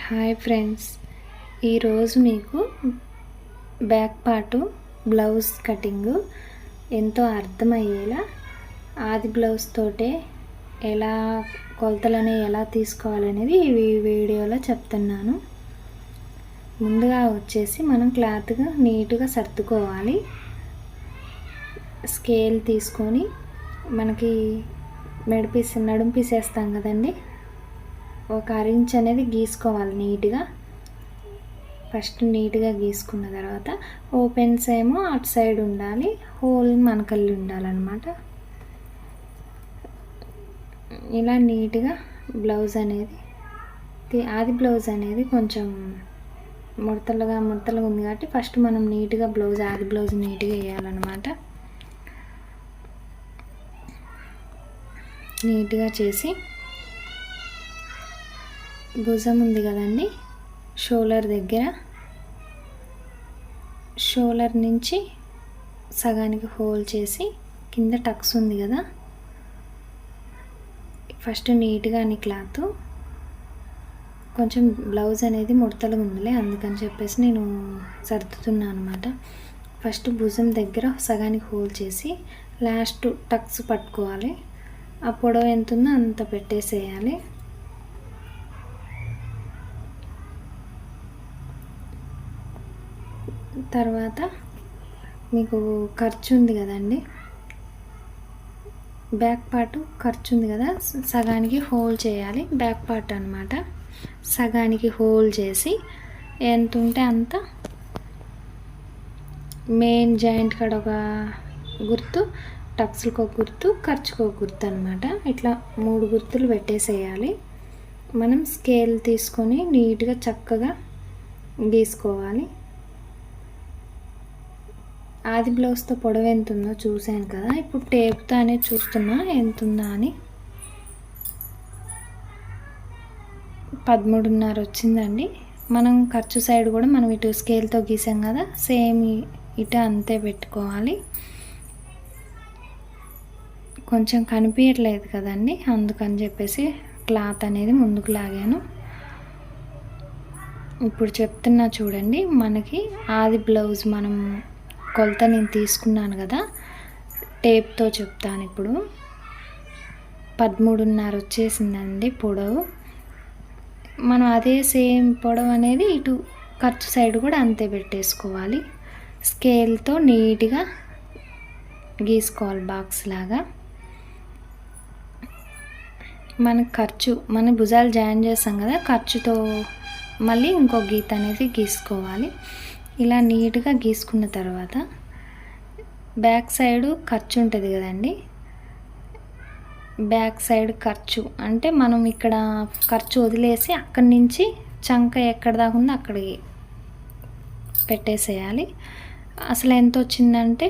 Hi friends, ఈరోజు మీకు back part blouse cutting ఎంతో అర్థమయ్యేలా ఆది బ్లౌజ్ తోటే ఎలా కొలతలని ఎలా తీసుకోవాలనేది ఈ వీడియోలో చెప్తున్నాను. ముందుగా వచ్చేసి మనం క్లాత్గా నీట్గా సర్దుకోవాలి. స్కేల్ తీసుకొని మనకి నడుము పీస్ వేస్తాం కదండి, ఒక అరించ్ అనేది గీసుకోవాలి నీట్గా. ఫస్ట్ నీట్గా గీసుకున్న తర్వాత ఓపెన్స్ ఏమో అటు సైడ్ ఉండాలి, హోల్ మనకల్లి ఉండాలన్నమాట. ఇలా నీట్గా బ్లౌజ్ అనేది ఆది బ్లౌజ్ అనేది కొంచెం ముడతలుగా ఉంది కాబట్టి ఫస్ట్ మనం నీట్గా ఆది బ్లౌజ్ నీట్గా వేయాలన్నమాట. నీట్గా చేసి భుజం ఉంది కదండి, షోల్డర్ నుంచి సగానికి హోల్ చేసి కింద టక్స్ ఉంది కదా, ఫస్ట్ నీట్గా అని క్లాత్ కొంచెం బ్లౌజ్ అనేది ముడతలుగా ఉందిలే, అందుకని చెప్పేసి నేను సర్దుతున్నాను అనమాట. ఫస్ట్ భుజం దగ్గర సగానికి హోల్ చేసి లాస్ట్ టక్స్ పట్టుకోవాలి. ఆ పొడవు ఎంత ఉందో అంత పెట్టేసేయాలి. తర్వాత మీకు ఖర్చు ఉంది కదండి, బ్యాక్ పార్ట్ ఖర్చు ఉంది కదా, సగానికి హోల్ చేయాలి. బ్యాక్ పార్ట్ అనమాట, సగానికి హోల్ చేసి ఎంత ఉంటే అంత మెయిన్ జాయింట్ కాడ ఒక గుర్తు, టక్స్లకు ఒక గుర్తు, ఖర్చుకు ఒక గుర్తు అనమాట. ఇట్లా 3 గుర్తులు పెట్టేసేయాలి. మనం స్కేల్ తీసుకొని నీట్గా చక్కగా గీసుకోవాలి. ఆది బ్లౌజ్తో పొడవు ఎంత ఉందో చూశాను కదా, ఇప్పుడు టేప్తో అనేది చూస్తున్నా ఎంత ఉందా అని. 13.5 వచ్చిందండి. మనం ఖర్చు సైడ్ కూడా మనం ఇటు స్కేల్తో గీసాం కదా, సేమ్ ఇటు అంతే పెట్టుకోవాలి. కొంచెం కనిపించట్లేదు కదండి, అందుకని చెప్పేసి క్లాత్ అనేది ముందుకు లాగాను. ఇప్పుడు చెప్తున్నా చూడండి, మనకి ఆది బ్లౌజ్ మనం కొలత నేను తీసుకున్నాను కదా, టేప్తో చెప్తాను. ఇప్పుడు 13.5 వచ్చేసిందండి పొడవు. మనం అదే సేమ్ పొడవు అనేది ఇటు ఖర్చు సైడ్ కూడా అంతే పెట్టేసుకోవాలి. స్కేల్తో నీట్గా గీసుకోవాలి బాక్స్ లాగా. మన భుజాలు జాయిన్ చేస్తాం కదా, ఖర్చుతో మళ్ళీ ఇంకో గీత అనేది గీసుకోవాలి. ఇలా నీట్గా గీసుకున్న తర్వాత బ్యాక్ సైడ్ ఖర్చు ఉంటుంది కదండి, బ్యాక్ సైడ్ ఖర్చు అంటే మనం ఇక్కడ ఖర్చు వదిలేసి అక్కడి నుంచి చంక ఎక్కడ దాకా ఉందో అక్కడికి పెట్టేసేయాలి. అసలు ఎంత వచ్చిందంటే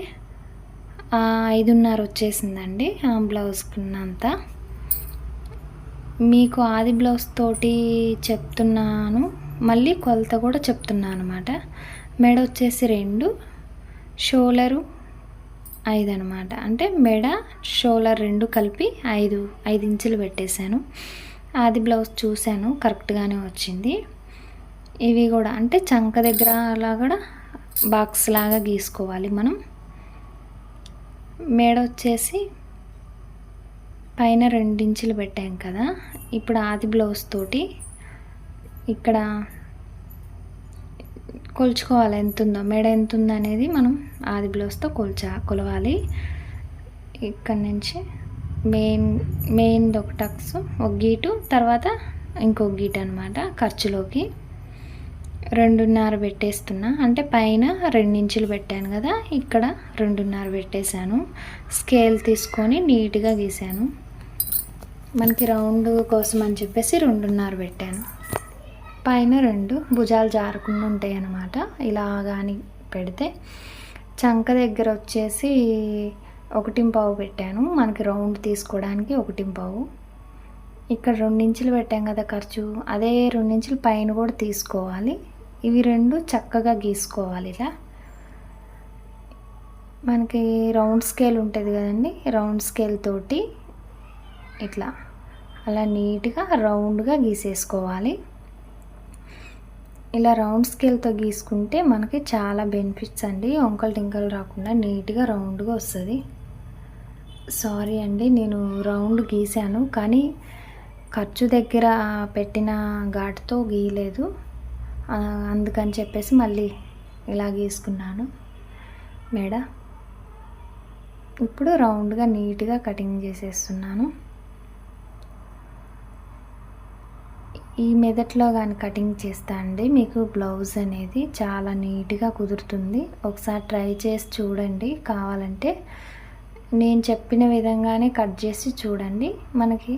5.5 వచ్చేసిందండి ఆ బ్లౌజ్కున్నంత. మీకు ఆది బ్లౌజ్ తోటి చెప్తున్నాను, మళ్ళీ కొలత కూడా చెప్తున్నాను అనమాట. మెడ వచ్చేసి 2, షోల్డరు 5 అనమాట. అంటే మెడ షోల్డర్ 2 కలిపి 5 ఇంచులు పెట్టేశాను. ఆది బ్లౌజ్ చూశాను, కరెక్ట్గానే వచ్చింది. ఇవి కూడా అంటే చంక దగ్గర అలా కూడా బాక్స్ లాగా గీసుకోవాలి మనం. మెడ వచ్చేసి పైన 2 ఇంచులు పెట్టాం కదా, ఇప్పుడు ఆది బ్లౌజ్ తోటి ఇక్కడ కొలుచుకోవాలి ఎంత ఉందో, మెడ ఎంత ఉందో అనేది మనం ఆది బ్లౌజ్తో కొలవాలి. ఇక్కడ నుంచి మెయిన్ ఒక టక్స్, ఒక గీటు, తర్వాత ఇంకొక గీటు అనమాట. ఖర్చులోకి 2.5 పెట్టేస్తున్నా, అంటే పైన 2 ఇంచులు పెట్టాను కదా, ఇక్కడ 2.5 పెట్టేశాను. స్కేల్ తీసుకొని నీట్గా గీసాను. మనకి రౌండ్ కోసం అని చెప్పేసి 2.5 పెట్టాను. పైన 2 భుజాలు జారకుండా ఉంటాయి అన్నమాట. ఇలా కానీ పెడితే చంక దగ్గర వచ్చేసి 1.5 పెట్టాను, మనకి రౌండ్ తీసుకోవడానికి 1.5. ఇక్కడ 2 ఇంచులు పెట్టాం కదా ఖర్చు, అదే 2 ఇంచులు పైన కూడా తీసుకోవాలి. ఇవి 2 చక్కగా గీసుకోవాలి. ఇలా మనకి రౌండ్ స్కేల్ ఉంటుంది కదండి, రౌండ్ స్కేల్ తోటి ఇట్లా అలా నీట్గా రౌండ్గా గీసేసుకోవాలి. ఇలా రౌండ్ స్కేల్తో గీసుకుంటే మనకి చాలా బెనిఫిట్స్ అండి. వంకలు టింకలు రాకుండా నీట్గా రౌండ్గా వస్తుంది. సారీ అండి, నేను రౌండ్ గీసాను కానీ ఖర్చు దగ్గర పెట్టిన ఘాటుతో గీయలేదు. అందుకని చెప్పేసి మళ్ళీ ఇలా గీసుకున్నాను మెడ. ఇప్పుడు రౌండ్గా నీట్గా కటింగ్ చేసేస్తున్నాను. ఈ మెథడ్లో కానీ కటింగ్ చేస్తా అండి మీకు బ్లౌజ్ అనేది చాలా నీట్గా కుదురుతుంది. ఒకసారి ట్రై చేసి చూడండి. కావాలంటే నేను చెప్పిన విధంగానే కట్ చేసి చూడండి. మనకి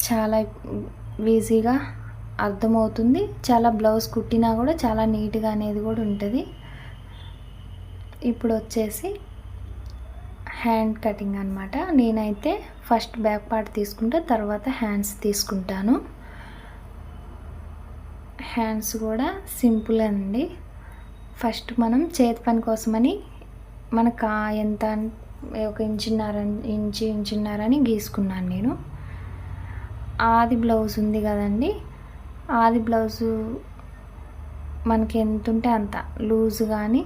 చాలా ఈజీగా అర్థమవుతుంది. చాలా బ్లౌజ్ కుట్టినా కూడా చాలా నీట్గా అనేది కూడా ఉంటుంది. ఇప్పుడు వచ్చేసి హ్యాండ్ కటింగ్ అనమాట. నేనైతే ఫస్ట్ బ్యాక్ పార్ట్ తీసుకుంటే తర్వాత హ్యాండ్స్ తీసుకుంటాను. హ్యాండ్స్ కూడా సింపుల్ అండి. ఫస్ట్ మనం చేతి పని కోసమని మనకు ఎంత ఒక ఇంచున్నర అని గీసుకున్నాను నేను. ఆది బ్లౌజ్ ఉంది కదండి, ఆది బ్లౌజు మనకి ఎంత ఉంటే అంత లూజ్ కానీ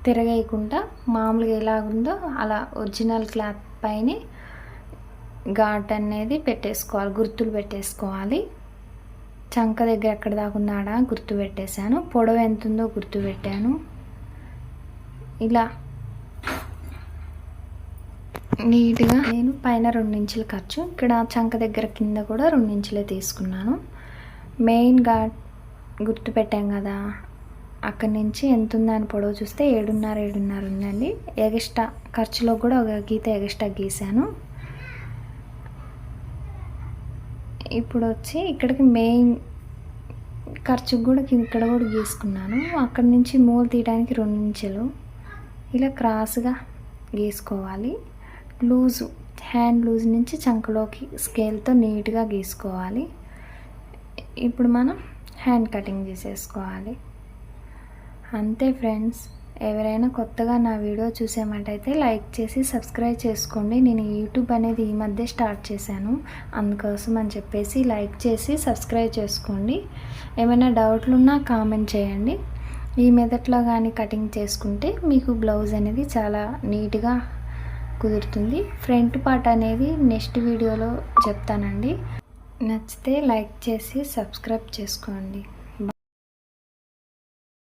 తిరగేయకుండా మామూలుగా ఎలాగుందో అలా ఒరిజినల్ క్లాత్ పైన ఘాట్ అనేది పెట్టేసుకోవాలి, గుర్తులు పెట్టేసుకోవాలి. చంక దగ్గర ఎక్కడ దాకున్నాడా గుర్తు పెట్టేశాను. పొడవు ఎంత ఉందో గుర్తు పెట్టాను. ఇలా నీట్గా నేను పైన 2 ఇంచులు ఖర్చు, ఇక్కడ చంక దగ్గర కింద కూడా 2 ఇంచులే తీసుకున్నాను. మెయిన్ ఘాట్ గుర్తు పెట్టాం కదా, అక్కడి నుంచి ఎంత ఉందని పొడవు చూస్తే 7.5 ఉందండి. ఎగస్ట్రా ఖర్చులో కూడా ఒక గీత ఎగస్ట్రా గీసాను. ఇప్పుడు వచ్చి ఇక్కడికి మెయిన్ ఖర్చుకు కూడా ఇక్కడ కూడా గీసుకున్నాను. అక్కడి నుంచి మూలు తీయడానికి 2 ఇంచులు ఇలా క్రాస్గా గీసుకోవాలి. లూజు హ్యాండ్ లూజ్ నుంచి చంకలోకి స్కేల్తో నీట్గా గీసుకోవాలి. ఇప్పుడు మనం హ్యాండ్ కటింగ్ చేసేసుకోవాలి. అంతే ఫ్రెండ్స్. ఎవరైనా కొత్తగా నా వీడియో చూసేమంటైతే లైక్ చేసి సబ్స్క్రైబ్ చేసుకోండి. నేను యూట్యూబ్ అనేది ఈ మధ్య స్టార్ట్ చేశాను, అందుకోసం అని చెప్పేసి లైక్ చేసి సబ్స్క్రైబ్ చేసుకోండి. ఏమైనా డౌట్లు ఉన్నా కామెంట్ చేయండి. ఈ మెథడ్లో కానీ కటింగ్ చేసుకుంటే మీకు బ్లౌజ్ అనేది చాలా నీట్గా కుదురుతుంది. ఫ్రంట్ పార్ట్ అనేది నెక్స్ట్ వీడియోలో చెప్తానండి. నచ్చితే లైక్ చేసి సబ్స్క్రైబ్ చేసుకోండి.